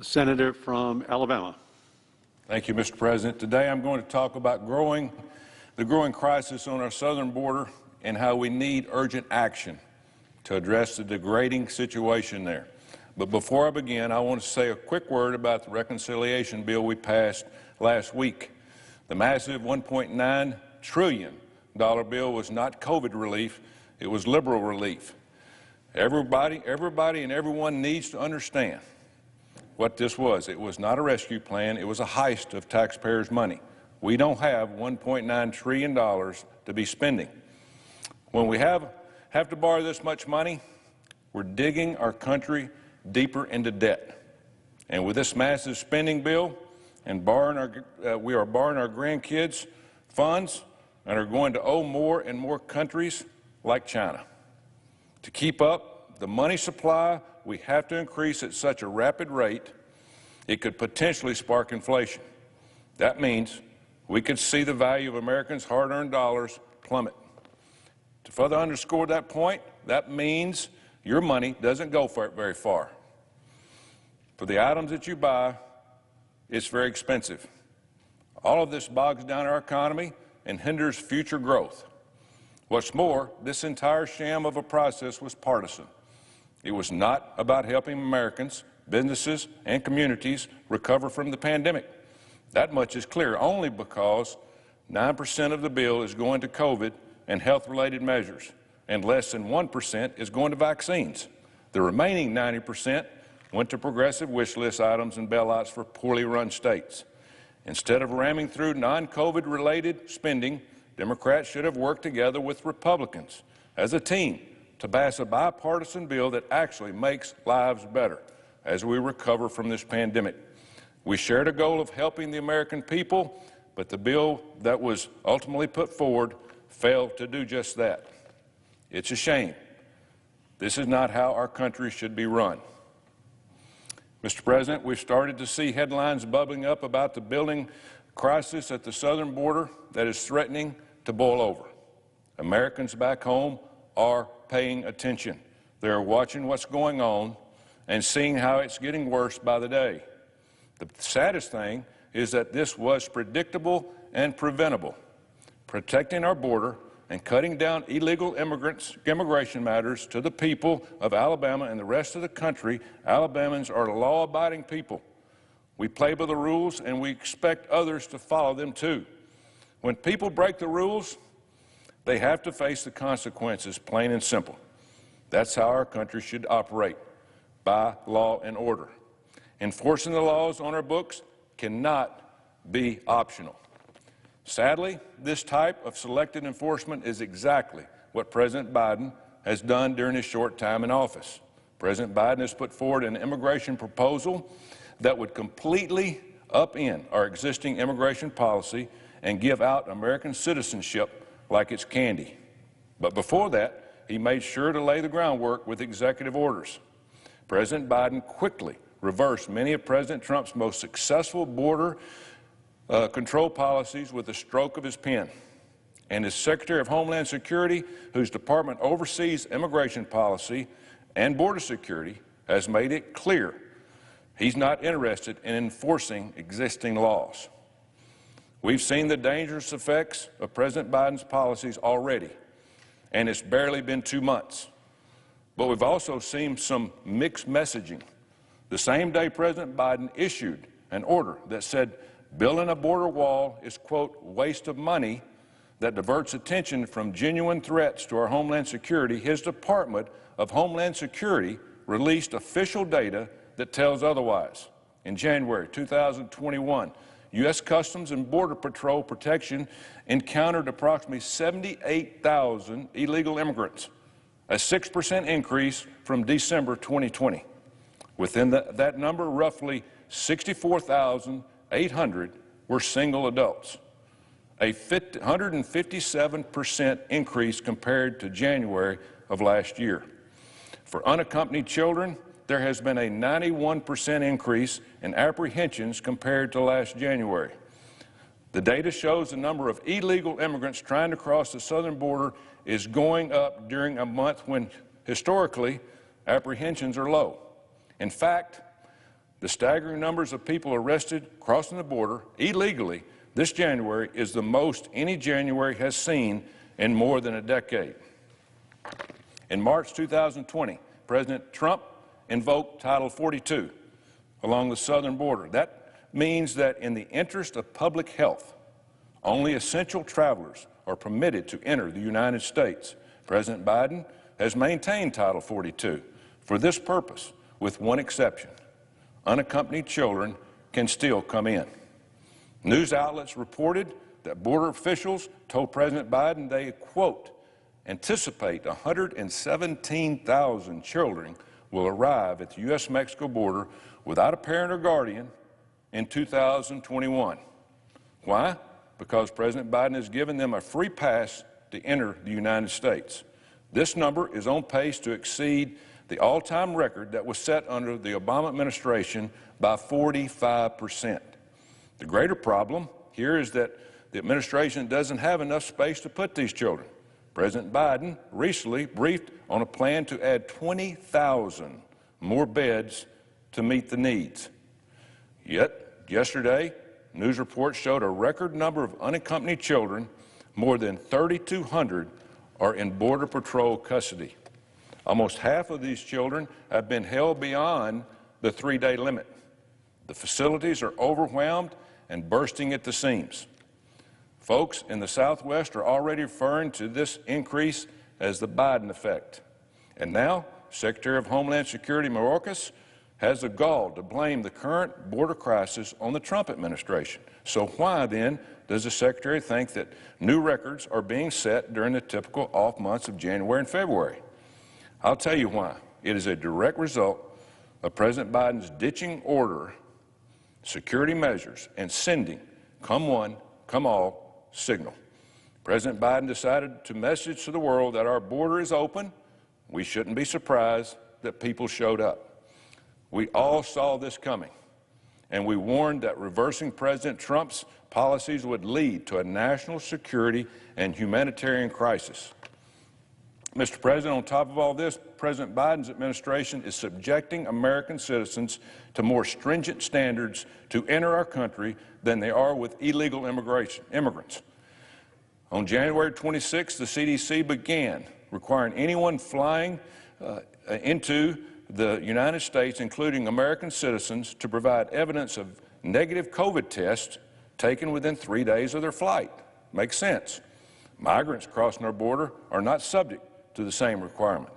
Senator from Alabama. Thank you, Mr. President. Today I'm going to talk about the growing crisis on our southern border and how we need urgent action to address the degrading situation there. But before I begin, I want to say a quick word about the reconciliation bill we passed last week. The massive $1.9 trillion bill was not COVID relief, it was liberal relief. Everybody and everyone needs to understand what this was. It was not a rescue plan, it was a heist of taxpayers' money. We don't have $1.9 trillion to be spending. When we have to borrow this much money, we're digging our country deeper into debt. And with this massive spending bill, and we are borrowing our grandkids funds and are going to owe more and more countries like China. To keep up the money supply, we have to increase at such a rapid rate, it could potentially spark inflation. That means we could see the value of Americans' hard-earned dollars plummet. To further underscore that point, that means your money doesn't go very far. For the items that you buy, it's very expensive. All of this bogs down our economy and hinders future growth. What's more, this entire sham of a process was partisan. It was not about helping Americans, businesses, and communities recover from the pandemic. That much is clear only because 9% of the bill is going to COVID and health-related measures, and less than 1% is going to vaccines. The remaining 90% went to progressive wish list items and bailouts for poorly run states. Instead of ramming through non-COVID related spending, Democrats should have worked together with Republicans as a team to pass a bipartisan bill that actually makes lives better as we recover from this pandemic. We shared a goal of helping the American people, but the bill that was ultimately put forward failed to do just that. It's a shame. This is not how our country should be run. Mr. President, we've started to see headlines bubbling up about the building crisis at the southern border that is threatening to boil over. Americans back home are paying attention. They're watching what's going on and seeing how it's getting worse by the day. The saddest thing is that this was predictable and preventable. Protecting our border and cutting down illegal immigration matters to the people of Alabama and the rest of the country. Alabamans are law-abiding people. We play by the rules, and we expect others to follow them too. When people break the rules, they have to face the consequences, plain and simple. That's how our country should operate, by law and order. Enforcing the laws on our books cannot be optional. Sadly, this type of selective enforcement is exactly what President Biden has done during his short time in office. President Biden has put forward an immigration proposal that would completely upend our existing immigration policy and give out American citizenship like it's candy. But before that, he made sure to lay the groundwork with executive orders. President Biden quickly reversed many of President Trump's most successful border control policies with a stroke of his pen. And as Secretary of Homeland Security, whose department oversees immigration policy and border security, has made it clear he's not interested in enforcing existing laws. We've seen the dangerous effects of President Biden's policies already, and it's barely been 2 months. But we've also seen some mixed messaging. The same day President Biden issued an order that said building a border wall is, quote, waste of money that diverts attention from genuine threats to our Homeland Security, his Department of Homeland Security released official data that tells otherwise. In January 2021, U.S. Customs and Border Patrol Protection encountered approximately 78,000 illegal immigrants, a 6% increase from December 2020. Within that number, roughly 64,800 were single adults, a 157% increase compared to January of last year. For unaccompanied children, there has been a 91% increase in apprehensions compared to last January. The data shows the number of illegal immigrants trying to cross the southern border is going up during a month when historically apprehensions are low. In fact, The staggering numbers of people arrested crossing the border illegally this January is the most any January has seen in more than a decade. In March 2020, President Trump invoked Title 42 along the southern border. That means that in the interest of public health, only essential travelers are permitted to enter the United States. President Biden has maintained Title 42 for this purpose, with one exception. Unaccompanied children can still come in. News outlets reported that border officials told President Biden they, quote, anticipate 117,000 children will arrive at the U.S.-Mexico border without a parent or guardian in 2021. Why? Because President Biden has given them a free pass to enter the United States. This number is on pace to exceed the all-time record that was set under the Obama administration by 45%. The greater problem here is that the administration doesn't have enough space to put these children. President Biden recently briefed on a plan to add 20,000 more beds to meet the needs. Yet, yesterday, news reports showed a record number of unaccompanied children. More than 3,200 are in Border Patrol custody. Almost half of these children have been held beyond the 3-day limit. The facilities are overwhelmed and bursting at the seams. Folks in the Southwest are already referring to this increase as the Biden effect. And now, Secretary of Homeland Security Mayorkas has the gall to blame the current border crisis on the Trump administration. So why, then, does the Secretary think that new records are being set during the typical off months of January and February? I'll tell you why. It is a direct result of President Biden's ditching order, security measures, and sending come one, come all signal. President Biden decided to message to the world that our border is open. We shouldn't be surprised that people showed up. We all saw this coming, and we warned that reversing President Trump's policies would lead to a national security and humanitarian crisis. Mr. President, on top of all this, President Biden's administration is subjecting American citizens to more stringent standards to enter our country than they are with illegal immigrants. On January 26th, the CDC began requiring anyone flying into the United States, including American citizens, to provide evidence of negative COVID tests taken within 3 days of their flight. Makes sense. Migrants crossing our border are not subject to the same requirement.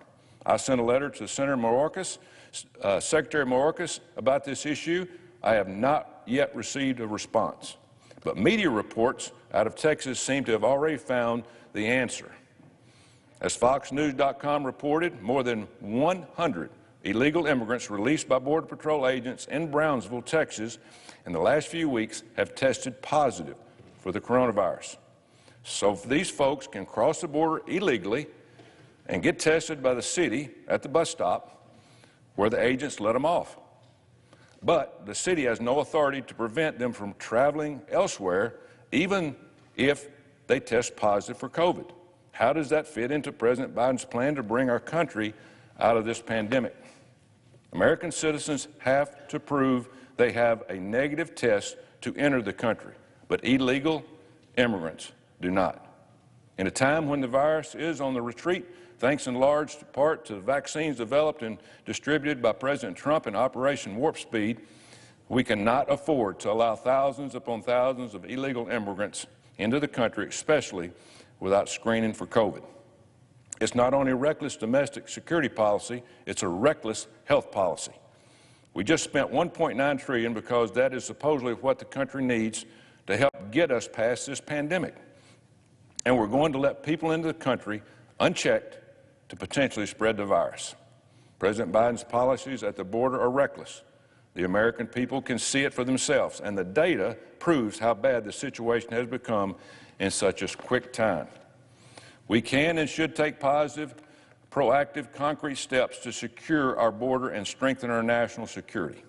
I sent a letter to Senator Mayorkas, Secretary Mayorkas, about this issue. I have not yet received a response. But media reports out of Texas seem to have already found the answer. As FoxNews.com reported, more than 100 illegal immigrants released by Border Patrol agents in Brownsville, Texas, in the last few weeks have tested positive for the coronavirus. So these folks can cross the border illegally and get tested by the city at the bus stop where the agents let them off. But the city has no authority to prevent them from traveling elsewhere, even if they test positive for COVID. How does that fit into President Biden's plan to bring our country out of this pandemic? American citizens have to prove they have a negative test to enter the country, but illegal immigrants do not. In a time when the virus is on the retreat, thanks in large part to vaccines developed and distributed by President Trump in Operation Warp Speed, we cannot afford to allow thousands upon thousands of illegal immigrants into the country, especially without screening for COVID. It's not only a reckless domestic security policy, it's a reckless health policy. We just spent $1.9 trillion because that is supposedly what the country needs to help get us past this pandemic. And we're going to let people into the country unchecked to potentially spread the virus. President Biden's policies at the border are reckless. The American people can see it for themselves, and the data proves how bad the situation has become in such a quick time. We can and should take positive, proactive, concrete steps to secure our border and strengthen our national security.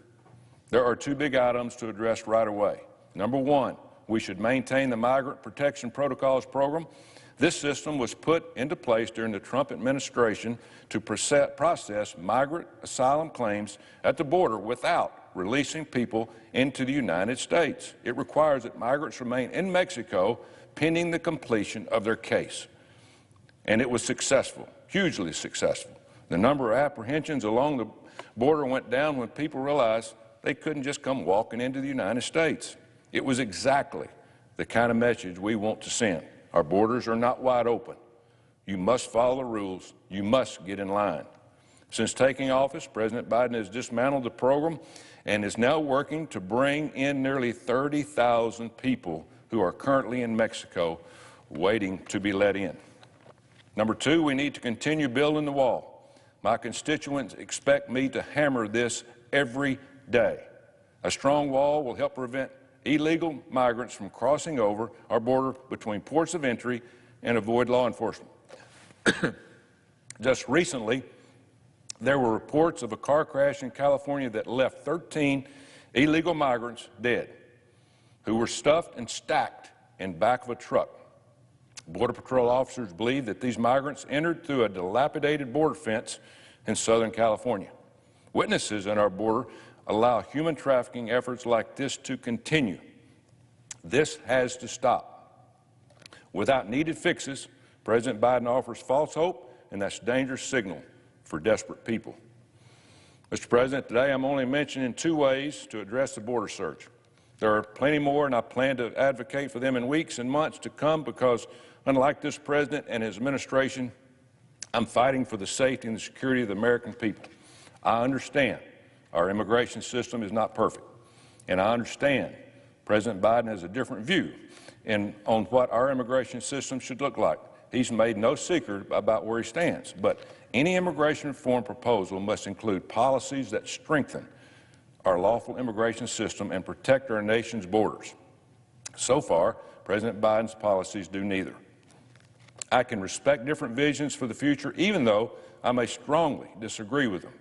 There are two big items to address right away. Number one, we should maintain the Migrant Protection Protocols program. This system was put into place during the Trump administration to process migrant asylum claims at the border without releasing people into the United States. It requires that migrants remain in Mexico pending the completion of their case. And it was successful, hugely successful. The number of apprehensions along the border went down when people realized they couldn't just come walking into the United States. It was exactly the kind of message we want to send. Our borders are not wide open. You must follow the rules. You must get in line. Since taking office, President Biden has dismantled the program and is now working to bring in nearly 30,000 people who are currently in Mexico waiting to be let in. Number two, we need to continue building the wall. My constituents expect me to hammer this every day. A strong wall will help prevent illegal migrants from crossing over our border between ports of entry and avoid law enforcement. Just recently, there were reports of a car crash in California that left 13 illegal migrants dead, who were stuffed and stacked in back of a truck. Border Patrol officers believe that these migrants entered through a dilapidated border fence in Southern California. Witnesses at our border allow human trafficking efforts like this to continue. This has to stop. Without needed fixes, President Biden offers false hope, and that's a dangerous signal for desperate people. Mr. President, today I'm only mentioning two ways to address the border surge. There are plenty more, and I plan to advocate for them in weeks and months to come because, unlike this president and his administration, I'm fighting for the safety and the security of the American people. I understand our immigration system is not perfect, and I understand President Biden has a different view on what our immigration system should look like. He's made no secret about where he stands, but any immigration reform proposal must include policies that strengthen our lawful immigration system and protect our nation's borders. So far, President Biden's policies do neither. I can respect different visions for the future, even though I may strongly disagree with them.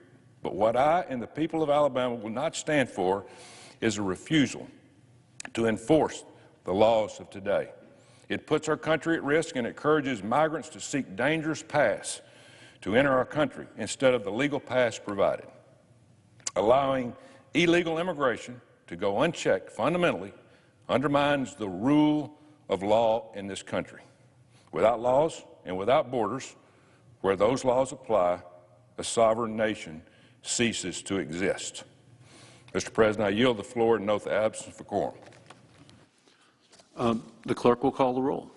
But what I and the people of Alabama will not stand for is a refusal to enforce the laws of today. It puts our country at risk and encourages migrants to seek dangerous paths to enter our country instead of the legal paths provided. Allowing illegal immigration to go unchecked fundamentally undermines the rule of law in this country. Without laws and without borders, where those laws apply, a sovereign nation ceases to exist. Mr. President, I yield the floor and note the absence of quorum. The clerk will call the roll.